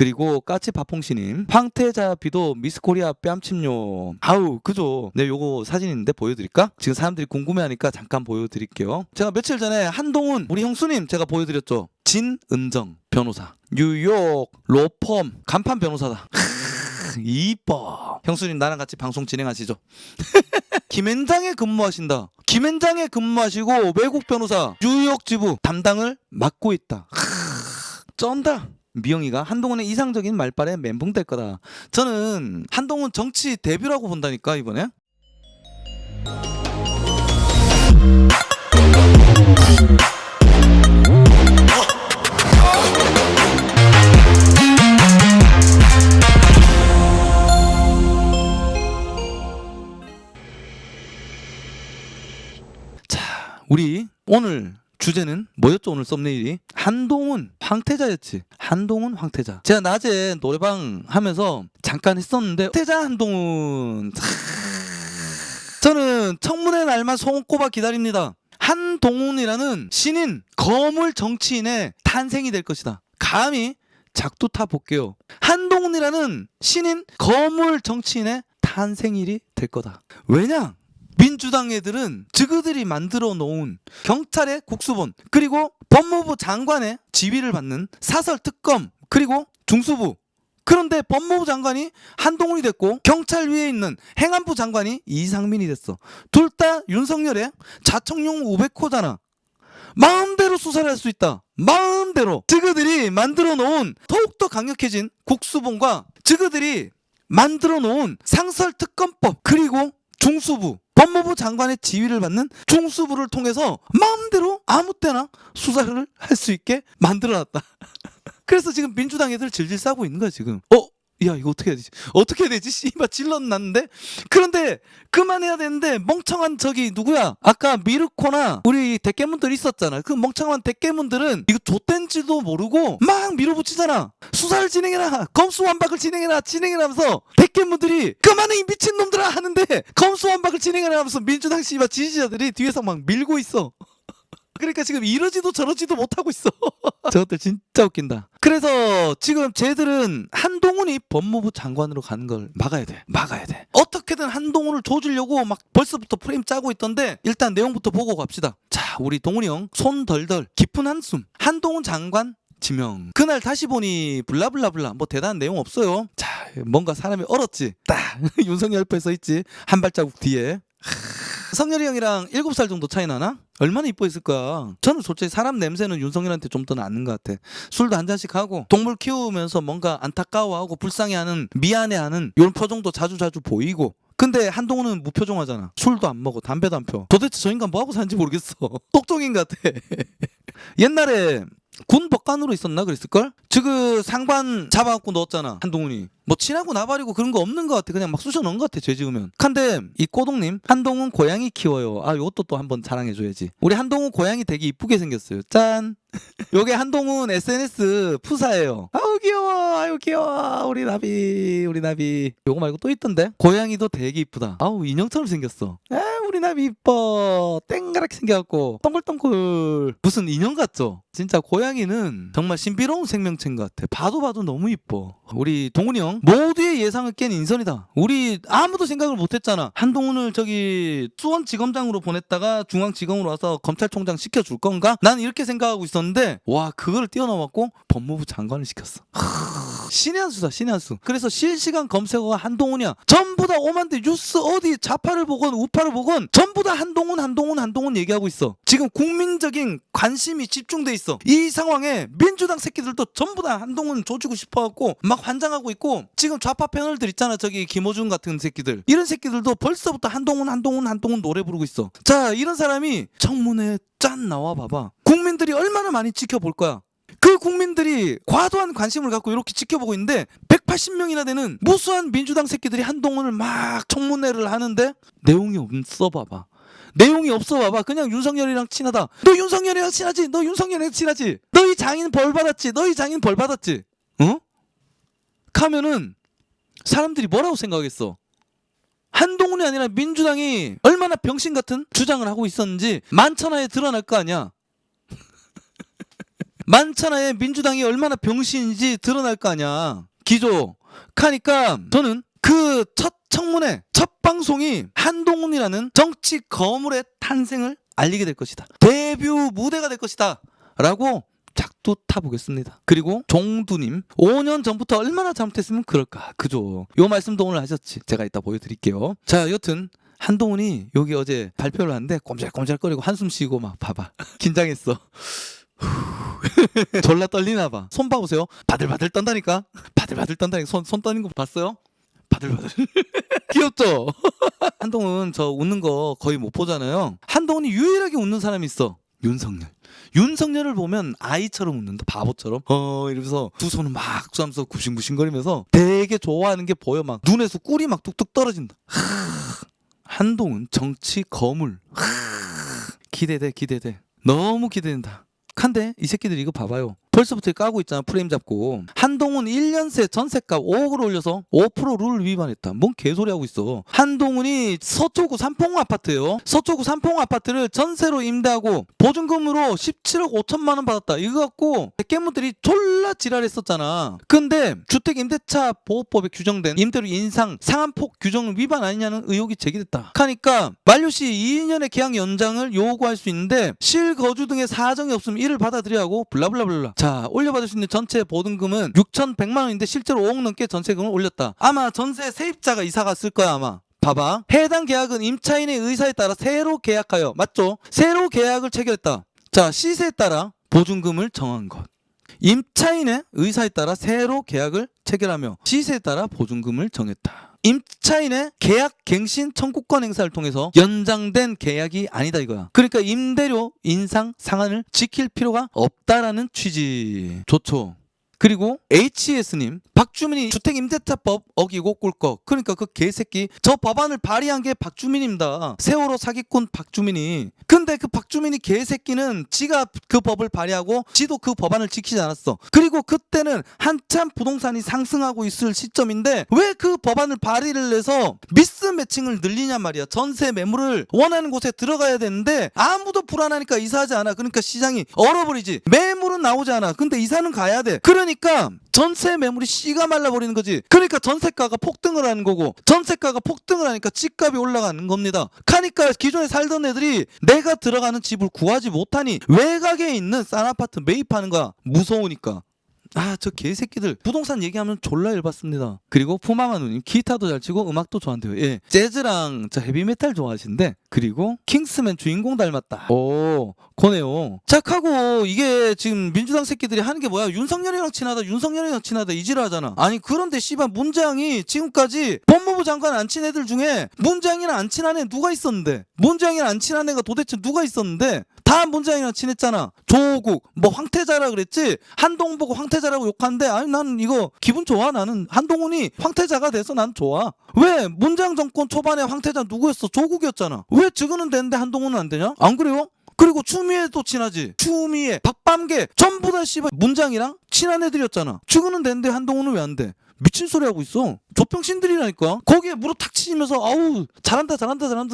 그리고 까치파퐁씨님, 황태자비도 미스코리아 뺨침요. 아우 그죠. 네, 요거 사진인데 보여드릴까? 지금 사람들이 궁금해하니까 잠깐 보여드릴게요. 제가 며칠 전에 한동훈 우리 형수님 제가 보여드렸죠. 진은정 변호사, 뉴욕 로펌 간판 변호사다. 이뻐. 형수님 나랑 같이 방송 진행하시죠. 김앤장에 근무하신다. 김앤장에 근무하시고 외국 변호사 뉴욕 지부 담당을 맡고 있다. 쩐다. 미영이가 한동훈의 이상적인 말빨에 멘붕 될 거다. 저는 한동훈 정치 데뷔라고 본다니까 이번에. 자, 우리 오늘 주제는 뭐였죠? 오늘 썸네일이 한동훈 황태자였지. 한동훈 황태자. 제가 낮에 노래방 하면서 잠깐 했었는데 황태자 한동훈. 저는 청문회 날만 손꼽아 기다립니다. 한동훈이라는 신인 거물 정치인의 탄생이 될 것이다. 감히 작두타 볼게요. 한동훈이라는 신인 거물 정치인의 탄생일이 될 거다. 왜냐? 민주당 애들은 저그들이 만들어 놓은 경찰의 국수본 그리고 법무부 장관의 지위를 받는 사설특검 그리고 중수부, 그런데 법무부 장관이 한동훈이 됐고 경찰 위에 있는 행안부 장관이 이상민이 됐어. 둘 다 윤석열의 자청용 500호잖아. 마음대로 수사를 할 수 있다. 마음대로. 저그들이 만들어 놓은 더욱더 강력해진 국수본과 저그들이 만들어 놓은 상설특검법 그리고 중수부, 법무부 장관의 지위를 받는 중수부를 통해서 마음대로 아무 때나 수사를 할 수 있게 만들어놨다. 그래서 지금 민주당 애들 질질 싸고 있는 거야 지금. 야 이거 어떻게 해야 되지? 어떻게 해야 되지? 씨발 질렀났는데. 그런데 그만해야 되는데 멍청한 저기 누구야? 아까 미르코나 우리 대깨문들 있었잖아. 그 멍청한 대깨문들은 이거 좆된지도 모르고 막 밀어붙이잖아. 수사를 진행해라, 검수완박을 진행해라 하면서 대깨문들이 그만해 이 미친놈들아 하는데 검수완박을 진행해라 하면서 민주당 씨발 지지자들이 뒤에서 막 밀고 있어. 그러니까 지금 이러지도 저러지도 못하고 있어. 저것들 진짜 웃긴다. 그래서 지금 쟤들은 한동훈이 법무부 장관으로 가는 걸 막아야 돼. 어떻게든 한동훈을 조지려고 막 벌써부터 프레임 짜고 있던데 일단 내용부터 보고 갑시다. 자, 우리 동훈이 형 손 덜덜 깊은 한숨. 한동훈 장관 지명. 그날 다시 보니 블라블라블라 뭐 대단한 내용 없어요. 자, 뭔가 사람이 얼었지. 딱 윤석열 옆에 서 있지. 한 발자국 뒤에. 성열이 형이랑 7살 정도 차이 나나? 얼마나 이뻐했을 거야. 저는 솔직히 사람 냄새는 윤석열한테 좀 더 낫는 것 같아. 술도 한 잔씩 하고 동물 키우면서 뭔가 안타까워하고 불쌍해하는 미안해하는 이런 표정도 자주 보이고. 근데 한동훈은 무표정하잖아. 술도 안 먹어, 담배도 안 펴. 도대체 저 인간 뭐하고 사는지 모르겠어. 똑똑인 것 같아. 옛날에 군 법관으로 있었나 그랬을걸? 그 상관 잡아갖고 넣었잖아 한동훈이. 뭐 친하고 나발이고 그런 거 없는 것 같아. 그냥 막 쑤셔 넣은 것 같아 죄 지으면. 근데 이 꼬동님 한동훈 고양이 키워요. 아 요것도 또 한번 자랑해줘야지. 우리 한동훈 고양이 되게 이쁘게 생겼어요. 짠. 요게 한동훈 SNS 푸사예요. 아우 귀여워, 아유 귀여워. 우리 나비. 요거 말고 또 있던데 고양이도 되게 이쁘다. 아우 인형처럼 생겼어. 우리 나비 이뻐. 땡가랗게 생겨갖고 동글동글 무슨 인형 같죠? 진짜 고양이는 정말 신비로운 생명체인 것 같아. 봐도 너무 이뻐. 우리 동훈이 형 모두의 예상을 깬 인선이다. 우리 아무도 생각을 못했잖아. 한동훈을 저기 수원지검장으로 보냈다가 중앙지검으로 와서 검찰총장 시켜줄 건가? 난 이렇게 생각하고 있었는데 와 그걸 뛰어넘었고 법무부 장관을 시켰어. 신의 한 수다, 신의 한 수. 그래서 실시간 검색어가 한동훈이야. 전부 다 오만대 뉴스 어디 좌파를 보건 우파를 보건 전부 다 한동훈 얘기하고 있어. 지금 국민적인 관심이 집중돼 있어. 이 상황에 민주당 새끼들도 전부 다 한동훈 조지고 싶어갖고 막 환장하고 있고, 지금 좌파 패널들 있잖아. 저기 김어준 같은 새끼들. 이런 새끼들도 벌써부터 한동훈 노래 부르고 있어. 자, 이런 사람이 청문회에 짠 나와 봐봐. 국민들이 얼마나 많이 지켜볼 거야. 그 국민들이 과도한 관심을 갖고 이렇게 지켜보고 있는데 180명이나 되는 무수한 민주당 새끼들이 한동훈을 막 청문회를 하는데 내용이 없어 봐봐. 그냥 윤석열이랑 친하다. 너 윤석열이랑 친하지? 너 이 장인 벌 받았지? 어? 하면은 사람들이 뭐라고 생각하겠어? 한동훈이 아니라 민주당이 얼마나 병신 같은 주장을 하고 있었는지 만천하에 드러날 거 아니야. 만천하에 민주당이 얼마나 병신인지 드러날 거 아니야. 기조. 하니까 저는 그 첫 청문회 첫 방송이 한동훈이라는 정치 거물의 탄생을 알리게 될 것이다. 데뷔 무대가 될 것이다. 라고 작두 타보겠습니다. 그리고 종두님 5년 전부터 얼마나 잘못했으면 그럴까. 그죠. 요 말씀도 오늘 하셨지. 제가 이따 보여드릴게요. 자, 여튼 한동훈이 여기 어제 발표를 하는데 꼼짝꼼짝거리고 한숨 쉬고 막 봐봐. 긴장했어. 졸라 떨리나 봐. 손 봐보세요. 바들바들 떤다니까. 바들바들 떤다니까. 손 떠는 거 봤어요? 바들바들. 귀엽죠? 한동훈 저 웃는 거 거의 못 보잖아요. 한동훈이 유일하게 웃는 사람이 있어. 윤석열. 윤석열을 보면 아이처럼 웃는다. 바보처럼. 이러면서 두 손을 막 쏘면서 구싱구싱거리면서 되게 좋아하는 게 보여. 막 눈에서 꿀이 막 뚝뚝 떨어진다. 한동훈 정치 거물. 기대돼. 너무 기대된다. 한데 이 새끼들 이거 봐봐요. 벌써부터 까고 있잖아. 프레임 잡고. 한동훈 1년 새 전세값 5억을 올려서 5% 룰 위반했다. 뭔 개소리 하고 있어. 한동훈이 서초구 삼풍 아파트예요. 서초구 삼풍 아파트를 전세로 임대하고 보증금으로 17억 5천만 원 받았다. 이거 갖고 깨무들이 졸라 지랄했었잖아. 근데 주택임대차 보호법에 규정된 임대료 인상 상한폭 규정을 위반 아니냐는 의혹이 제기됐다. 하니까 만료시 2년의 계약 연장을 요구할 수 있는데 실거주 등의 사정이 없으면 이를 받아들여야 하고 블라블라블라. 자, 올려받을 수 있는 전체 보증금은 6,100만 원인데 실제로 5억 넘게 전세금을 올렸다. 아마 전세 세입자가 이사 갔을 거야 아마. 봐봐. 해당 계약은 임차인의 의사에 따라 새로 계약하여 맞죠? 새로 계약을 체결했다. 자, 시세에 따라 보증금을 정한 것. 임차인의 의사에 따라 새로 계약을 체결하며 시세에 따라 보증금을 정했다. 임차인의 계약 갱신 청구권 행사를 통해서 연장된 계약이 아니다 이거야. 그러니까 임대료 인상 상한을 지킬 필요가 없다라는 취지. 좋죠. 그리고 HS님 박주민이 주택임대차법 어기고 꿀꺽. 그러니까 그 개새끼 저 법안을 발의한 게 박주민입니다. 세월호 사기꾼 박주민이. 근데 그 박주민이 개새끼는 지가 그 법을 발의하고 지도 그 법안을 지키지 않았어. 그리고 그때는 한참 부동산이 상승하고 있을 시점인데 왜 그 법안을 발의를 해서 미스매칭을 늘리냔 말이야. 전세 매물을 원하는 곳에 들어가야 되는데 아무도 불안하니까 이사하지 않아. 그러니까 시장이 얼어버리지. 매물은 나오지 않아. 근데 이사는 가야 돼. 그러니까 전세 매물이 씨가 말라버리는 거지. 그러니까 전세가가 폭등을 하는 거고 전세가가 폭등을 하니까 집값이 올라가는 겁니다. 그러니까 기존에 살던 애들이 내가 들어가는 집을 구하지 못하니 외곽에 있는 싼 아파트 매입하는 거야. 무서우니까. 아, 저 개새끼들 부동산 얘기하면 졸라 열받습니다. 그리고 푸마마 누님 기타도 잘 치고 음악도 좋아한대요. 예, 재즈랑 저 헤비메탈 좋아하신데 그리고 킹스맨 주인공 닮았다. 오, 고네요. 착하고 이게 지금 민주당 새끼들이 하는 게 뭐야? 윤석열이랑 친하다 이지랄 하잖아. 아니 그런데 씨발 문재양이 지금까지 법무부 장관 안 친 애들 중에 문재양이랑 안 친한 애 누가 있었는데? 문재양이랑 안 친한 애가 도대체 누가 있었는데? 다 문재양이랑 친했잖아. 조국 뭐 황태자라 그랬지. 한동훈 보고 황태자라고 욕하는데 아니 나는 이거 기분 좋아. 나는 한동훈이 황태자가 돼서 난 좋아. 왜 문재양 정권 초반에 황태자 누구였어? 조국이었잖아. 왜 지금은 되는데 한동훈은 안 되냐? 안 그래요? 그리고 추미애도 친하지. 추미애, 박밤계 전부 다 씨발 문장이랑 친한 애들이었잖아. 지금은 되는데 한동훈은 왜 안 돼? 미친 소리 하고 있어. 조병신들이라니까. 거기에 무릎 탁 치면서 아우 잘한다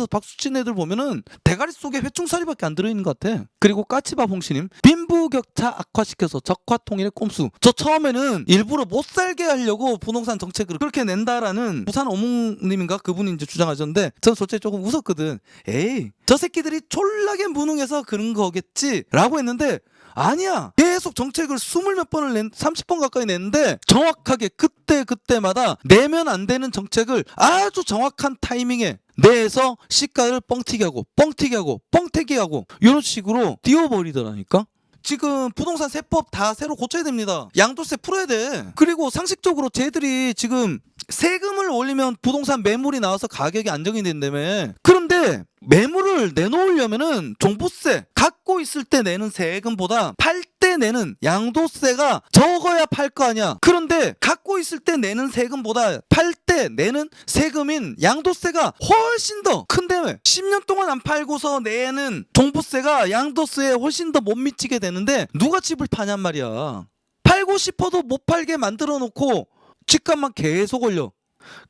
박수 치는 애들 보면은 대가리 속에 회충살이밖에 안 들어있는 것 같아. 그리고 까치밥 홍시님 빈부격차 악화시켜서 적화통일의 꼼수. 저 처음에는 일부러 못 살게 하려고 부동산 정책을 그렇게 낸다라는 부산 어묵님인가 그분이 이제 주장하셨는데 저 솔직히 조금 웃었거든. 에이 저 새끼들이 졸라게 무능해서 그런 거겠지 라고 했는데 아니야. 계속 정책을 20몇 번을 30번 가까이 냈는데 정확하게 그때마다 내면 안 되는 정책을 아주 정확한 타이밍에 내서 시가를 뻥튀기하고 이런 식으로 띄워버리더라니까. 지금 부동산 세법 다 새로 고쳐야 됩니다. 양도세 풀어야 돼. 그리고 상식적으로 쟤들이 지금 세금을 올리면 부동산 매물이 나와서 가격이 안정이 된다며. 그런데 매물을 내놓으려면은 종부세 갖고 있을 때 내는 세금보다 팔 때 내는 양도세가 적어야 팔 거 아니야. 그런데 갖고 있을 때 내는 세금보다 팔 때 내는 세금인 양도세가 훨씬 더 큰데 10년 동안 안 팔고서 내는 종부세가 양도세에 훨씬 더 못 미치게 되는데 누가 집을 파냔 말이야. 팔고 싶어도 못 팔게 만들어 놓고 집값만 계속 올려.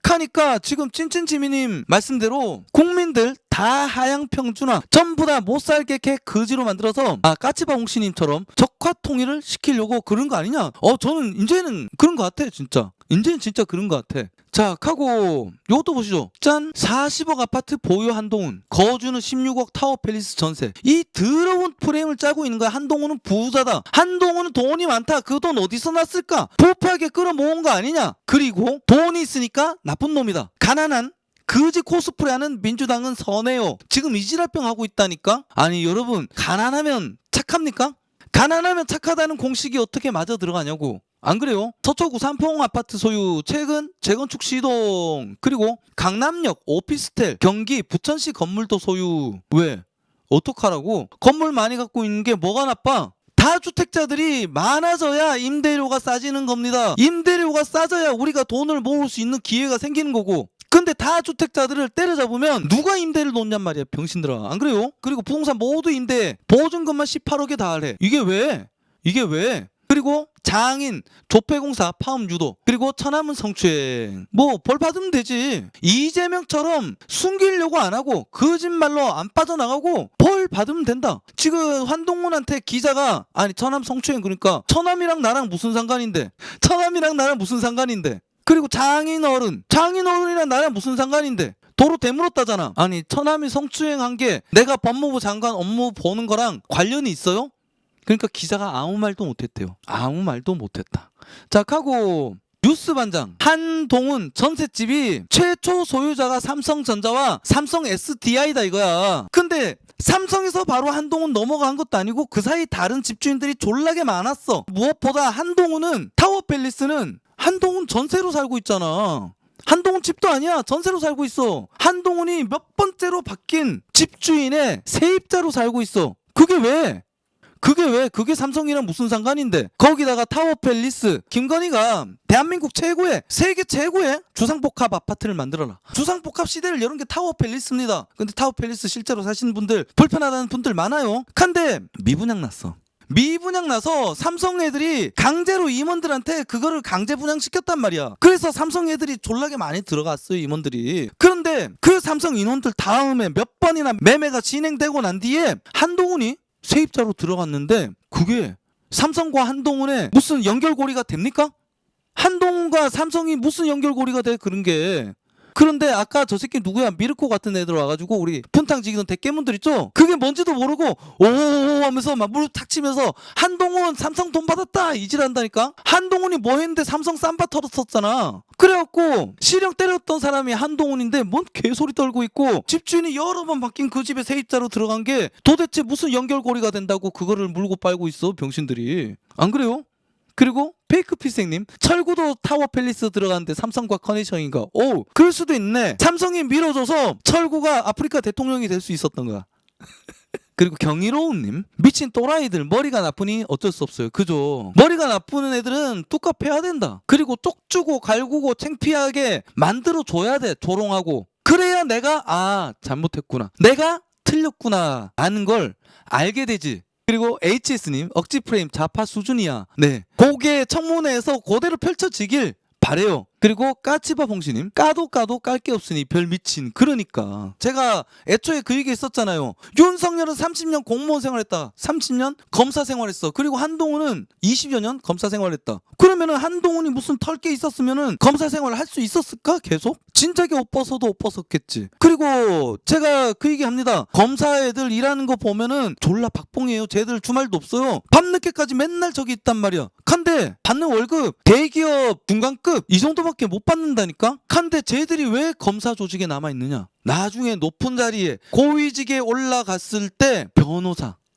카니까 지금 찐찐지미님 말씀대로 국민들 다 하향평준화 전부 다 못살게 개 그지로 만들어서 까치바 홍씨님처럼 적화 통일을 시키려고 그런 거 아니냐. 저는 이제는 그런 거 같아. 진짜 이제는 진짜 그런 거 같아. 자, 하고 요것도 보시죠. 짠! 40억 아파트 보유 한동훈, 거주는 16억 타워 팰리스 전세. 이 더러운 프레임을 짜고 있는 거야. 한동훈은 부자다. 한동훈은 돈이 많다. 그 돈 어디서 났을까? 부패하게 끌어모은 거 아니냐. 그리고 돈이 있으니까 나쁜 놈이다. 가난한 그지 코스프레하는 민주당은 선해요. 지금 이지랄병 하고 있다니까. 아니 여러분, 가난하면 착합니까? 가난하면 착하다는 공식이 어떻게 맞아 들어가냐고. 안 그래요? 서초구 삼풍 아파트 소유 최근 재건축 시동, 그리고 강남역 오피스텔 경기 부천시 건물도 소유. 왜? 어떡하라고? 건물 많이 갖고 있는 게 뭐가 나빠? 다주택자들이 많아져야 임대료가 싸지는 겁니다. 임대료가 싸져야 우리가 돈을 모을 수 있는 기회가 생기는 거고. 근데 다주택자들을 때려잡으면 누가 임대를 놓냔 말이야, 병신들아. 안 그래요? 그리고 부동산 모두 임대 보증금만 18억에 달해. 이게 왜? 그리고 장인, 조폐공사 파업 유도, 그리고 천안문 성추행. 뭐 벌 받으면 되지. 이재명처럼 숨기려고 안 하고 거짓말로 안 빠져나가고 벌 받으면 된다. 지금 한동훈한테 기자가 천암 성추행, 그러니까 천암이랑 나랑 무슨 상관인데. 그리고 장인어른이랑 나랑 무슨 상관인데. 도로 되물었다잖아. 천암이 성추행한 게 내가 법무부 장관 업무 보는 거랑 관련이 있어요? 그러니까 기자가 아무 말도 못했대요. 아무 말도 못했다. 자, 하고 뉴스 반장. 한동훈 전셋집이 최초 소유자가 삼성전자와 삼성 SDI다 이거야. 근데 삼성에서 바로 한동훈 넘어간 것도 아니고 그 사이 다른 집주인들이 졸라게 많았어. 무엇보다 한동훈은 타워팰리스는 한동훈 전세로 살고 있잖아. 한동훈 집도 아니야. 전세로 살고 있어. 한동훈이 몇 번째로 바뀐 집주인의 세입자로 살고 있어. 그게 왜? 그게 삼성이랑 무슨 상관인데. 거기다가 타워팰리스, 김건희가 대한민국 세계 최고의 주상복합 아파트를 만들어라. 주상복합 시대를 여는 게 타워팰리스입니다. 근데 타워팰리스 실제로 사시는 분들 불편하다는 분들 많아요. 근데 미분양 나서 삼성 애들이 강제로 임원들한테 그거를 강제 분양시켰단 말이야. 그래서 삼성 애들이 졸라게 많이 들어갔어요, 임원들이. 그런데 그 삼성 인원들 다음에 몇 번이나 매매가 진행되고 난 뒤에 한동훈이 세입자로 들어갔는데 그게 삼성과 한동훈의 무슨 연결고리가 됩니까? 한동훈과 삼성이 무슨 연결고리가 돼, 그런 게. 그런데 아까 저 새끼 누구야? 미르코 같은 애들 와가지고 우리 푼탕 지기던 대깨문들 있죠? 그게 뭔지도 모르고 오오오 하면서 막 무릎 탁 치면서 한동훈 삼성 돈 받았다 이질한다니까? 한동훈이 뭐 했는데 삼성 쌈바 털었었잖아. 그래갖고 실형 때렸던 사람이 한동훈인데 뭔 개소리 떨고 있고, 집주인이 여러 번 바뀐 그 집에 세입자로 들어간 게 도대체 무슨 연결고리가 된다고 그거를 물고 빨고 있어, 병신들이. 안 그래요? 그리고 페이크 필생님, 철구도 타워팰리스 들어갔는데 삼성과 커넥션인가? 오, 그럴 수도 있네. 삼성이 밀어줘서 철구가 아프리카 대통령이 될 수 있었던 거야. 그리고 경이로운님, 미친 또라이들, 머리가 나쁘니 어쩔 수 없어요. 그죠? 머리가 나쁜 애들은 뚜껑 패야 된다. 그리고 쪽주고 갈구고 창피하게 만들어줘야 돼. 조롱하고. 그래야 내가 잘못했구나, 내가 틀렸구나 라는 걸 알게 되지. 그리고 HS님, 억지 프레임 좌파 수준이야. 네, 고개 청문회에서 그대로 펼쳐지길 바래요. 그리고 까치바 봉시님, 까도 깔 게 없으니 별 미친. 그러니까 제가 애초에 그 얘기 했었잖아요. 윤석열은 30년 공무원 생활했다, 30년 검사 생활했어. 그리고 한동훈은 20여 년 검사 생활했다. 그러면은 한동훈이 무슨 털 게 있었으면은 검사 생활을 할 수 있었을까? 계속? 진작에 옷 벗어도 옷 벗었겠지. 그리고 제가 그 얘기 합니다. 검사 애들 일하는 거 보면은 졸라 박봉이에요. 쟤들 주말도 없어요. 밤늦게까지 맨날 저기 있단 말이야. 근데 받는 월급 대기업 중간급 이 정도밖에 못 받는다니까? 근데 쟤들이 왜 검사 조직에 남아있느냐? 나중에 높은 자리에 고위직에 올라갔을 때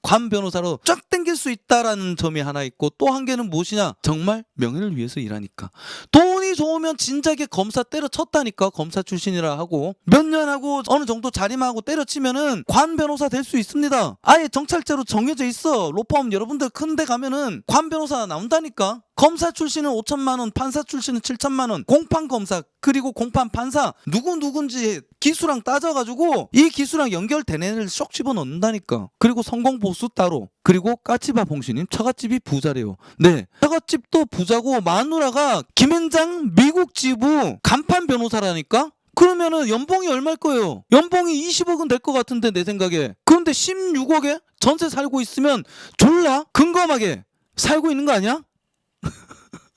관 변호사로 쫙 땡길 수 있다라는 점이 하나 있고, 또 한 개는 무엇이냐? 정말 명예를 위해서 일하니까. 돈이 좋으면 진작에 검사 때려쳤다니까. 검사 출신이라 하고 몇 년 하고 어느 정도 자리만하고 때려치면은 관 변호사 될 수 있습니다. 아예 정찰제로 정해져 있어. 로펌 여러분들 큰데 가면은 관 변호사 나온다니까. 검사 출신은 5천만 원, 판사 출신은 7천만 원, 공판 검사 그리고 공판 판사 누군지 기수랑 따져가지고 이 기수랑 연결된 애를 쏙 집어넣는다니까. 그리고 성공보 보수 따로. 그리고 까치밥 홍시님 처갓집이 부자래요. 네, 처갓집도 부자고 마누라가 김앤장 미국 지부 간판 변호사라니까? 그러면은 연봉이 얼마일 거예요? 연봉이 20억은 될 것 같은데 내 생각에. 그런데 16억에 전세 살고 있으면 졸라 근검하게 살고 있는 거 아니야?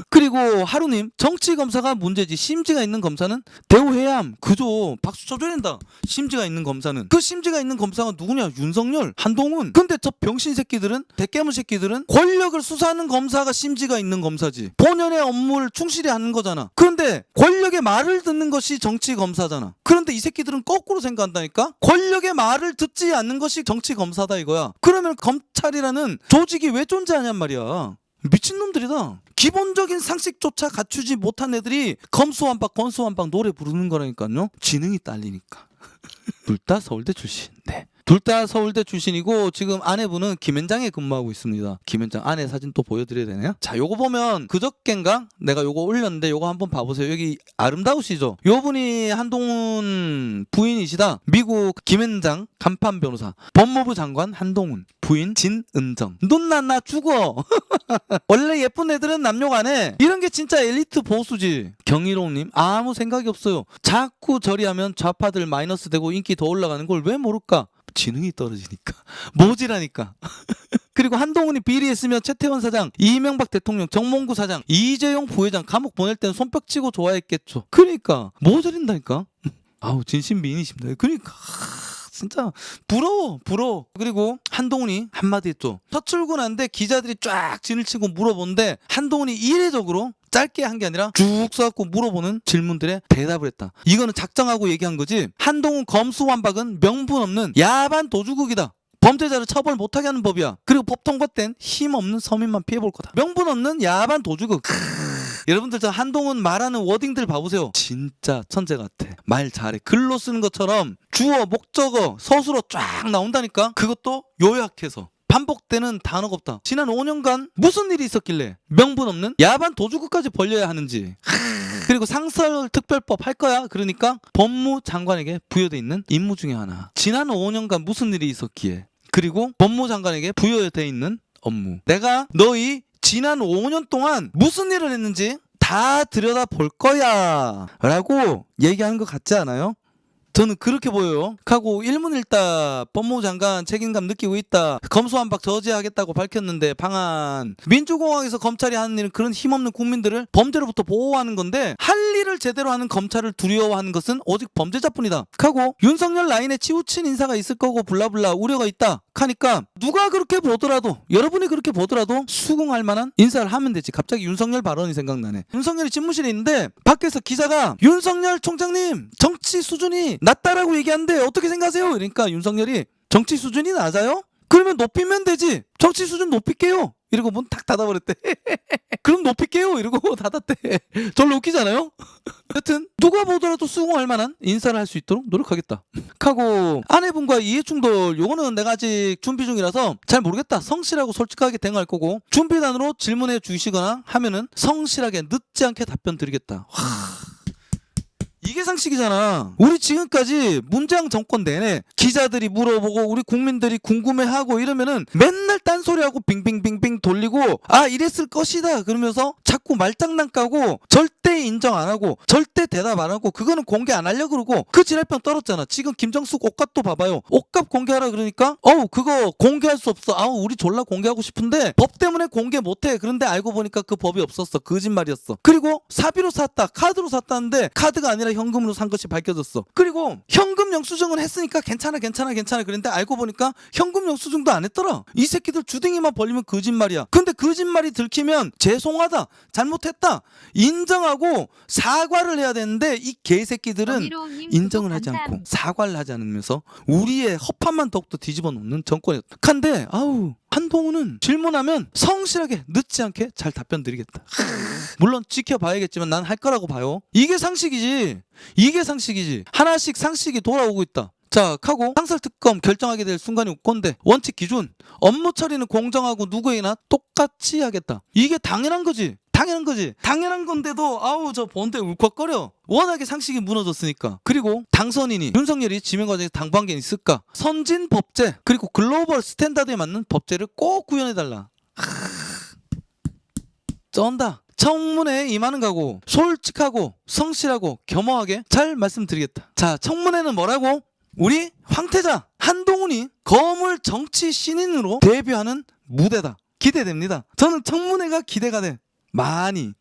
그리고 하루님 정치검사가 문제지 심지가 있는 검사는 대우해얌 그죠. 박수 쳐줘야 된다. 심지가 있는 검사는. 그 심지가 있는 검사가 누구냐? 윤석열, 한동훈. 근데 저 병신 새끼들은, 대깨문 새끼들은 권력을 수사하는 검사가 심지가 있는 검사지. 본연의 업무를 충실히 하는 거잖아. 그런데 권력의 말을 듣는 것이 정치검사잖아. 그런데 이 새끼들은 거꾸로 생각한다니까? 권력의 말을 듣지 않는 것이 정치검사다 이거야. 그러면 검찰이라는 조직이 왜 존재하냔 말이야. 미친놈들이다. 기본적인 상식조차 갖추지 못한 애들이 검수완박 권수완박 노래 부르는 거라니까요. 지능이 딸리니까. 둘 다 서울대 출신. 네. 둘 다 서울대 출신이고 지금 아내분은 김앤장에 근무하고 있습니다. 김앤장 아내 사진 또 보여드려야 되나요? 자, 요거 보면 그저껜가 내가 요거 올렸는데 요거 한번 봐보세요. 여기 아름다우시죠? 요분이 한동훈 부인이시다. 미국 김앤장 간판 변호사, 법무부 장관 한동훈, 부인 진은정. 눈나나 죽어. 원래 예쁜 애들은 남욕 안 해. 이런 게 진짜 엘리트 보수지. 경이로우님 아무 생각이 없어요. 자꾸 저리 하면 좌파들 마이너스 되고 인기 더 올라가는 걸 왜 모를까? 지능이 떨어지니까. 모지라니까. 그리고 한동훈이 비리했으면 최태원 사장, 이명박 대통령, 정몽구 사장, 이재용 부회장 감옥 보낼 때는 손뼉치고 좋아했겠죠. 그러니까 모자린다니까. 아우 진심 미인이십니다. 그러니까 진짜 부러워. 그리고 한동훈이 한마디 했죠. 첫 출근한데 기자들이 쫙 진을 치고 물어보는데 한동훈이 이례적으로 짧게 한 게 아니라 쭉 써갖고 물어보는 질문들에 대답을 했다. 이거는 작정하고 얘기한 거지. 한동훈 검수완박은 명분 없는 야반 도주국이다. 범죄자를 처벌 못하게 하는 법이야. 그리고 법 통과 땐 힘없는 서민만 피해볼 거다. 명분 없는 야반 도주국. 여러분들 저 한동훈 말하는 워딩들 봐보세요. 진짜 천재 같아. 말 잘해. 글로 쓰는 것처럼 주어, 목적어, 서술어 쫙 나온다니까. 그것도 요약해서. 반복되는 단어가 없다. 지난 5년간 무슨 일이 있었길래 명분 없는 야반 도주국까지 벌려야 하는지. 그리고 상설특별법 할 거야. 그러니까 법무장관에게 부여돼 있는 임무 중에 하나. 지난 5년간 무슨 일이 있었기에. 그리고 법무장관에게 부여돼 있는 업무. 내가 너희 지난 5년 동안 무슨 일을 했는지 다 들여다볼 거야 라고 얘기하는 것 같지 않아요? 저는 그렇게 보여요. 하고 일문일답 법무부 장관 책임감 느끼고 있다. 검수완박 저지하겠다고 밝혔는데 방안. 민주공화국에서 검찰이 하는 일은 그런 힘없는 국민들을 범죄로부터 보호하는 건데 할 일을 제대로 하는 검찰을 두려워하는 것은 오직 범죄자뿐이다. 하고 윤석열 라인에 치우친 인사가 있을 거고 블라블라 우려가 있다. 하니까 누가 그렇게 보더라도 여러분이 그렇게 보더라도 수긍할 만한 인사를 하면 되지. 갑자기 윤석열 발언이 생각나네. 윤석열이 집무실에 있는데 밖에서 기자가 윤석열 총장님 정치 수준이 낮다라고 얘기하는데 어떻게 생각하세요? 그러니까 윤석열이 정치 수준이 낮아요? 그러면 높이면 되지. 정치 수준 높일게요. 이러고 문 탁 닫아버렸대. 그럼 높일게요. 이러고 닫았대. 절로 웃기잖아요? 여튼 누가 보더라도 수긍할 만한 인사를 할 수 있도록 노력하겠다. 하고 아내분과 이해충돌 요거는 내가 아직 준비 중이라서 잘 모르겠다. 성실하고 솔직하게 대응할 거고 준비단으로 질문해 주시거나 하면은 성실하게 늦지 않게 답변 드리겠다. 이게 상식이잖아. 우리 지금까지 문재인 정권 내내 기자들이 물어보고 우리 국민들이 궁금해하고 이러면은 맨날 딴소리하고 빙빙빙빙 돌리고 아 이랬을 것이다 그러면서 자꾸 말장난 까고 절대 인정 안 하고 절대 대답 안 하고 그거는 공개 안 하려고 그러고 그 지랄병 떨었잖아. 지금 김정숙 옷값도 봐봐요. 옷값 공개하라 그러니까 그거 공개할 수 없어. 우리 졸라 공개하고 싶은데 법 때문에 공개 못해. 그런데 알고 보니까 그 법이 없었어. 거짓말이었어. 그리고 사비로 샀다 카드로 샀다는데 카드가 아니라 현금으로 산 것이 밝혀졌어. 그리고 현금 영수증을 했으니까 괜찮아 그랬는데 알고 보니까 현금 영수증도 안 했더라. 이 새끼들 주댕이만 벌리면 거짓말이야. 근데 거짓말이 들키면 죄송하다 잘못했다 인정하고 사과를 해야 되는데 이 개새끼들은 인정을 하지 않고 사과를 하지 않으면서 우리의 허판만 더욱더 뒤집어 놓는 정권이었다. 근데 한동훈은 질문하면 성실하게 늦지 않게 잘 답변 드리겠다. 물론 지켜봐야겠지만 난 할 거라고 봐요. 이게 상식이지. 하나씩 상식이 돌아오고 있다. 자, 하고 상설특검 결정하게 될 순간이 올 건데 원칙 기준 업무 처리는 공정하고 누구에게나 똑같이 하겠다. 이게 당연한 거지. 당연한 거지. 당연한 건데도 아우 저 본때 울컥거려. 워낙에 상식이 무너졌으니까. 그리고 당선인이 윤석열이 지명 과정에 당부한 게 있을까? 선진 법제 그리고 글로벌 스탠다드에 맞는 법제를 꼭 구현해달라. 쩐다. 청문회에 임하는 각오 솔직하고 성실하고 겸허하게 잘 말씀드리겠다. 자, 청문회는 뭐라고? 우리 황태자 한동훈이 거물 정치 신인으로 데뷔하는 무대다. 기대됩니다. 저는 청문회가 기대가 돼. 많이.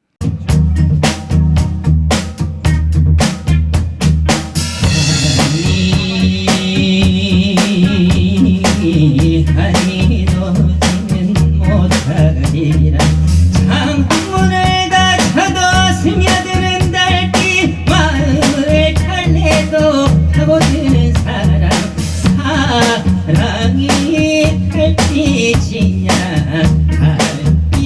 창문을 닫혀도 스며드는 달빛 마음을 달래도 파고드는 사랑 사랑이 달빛이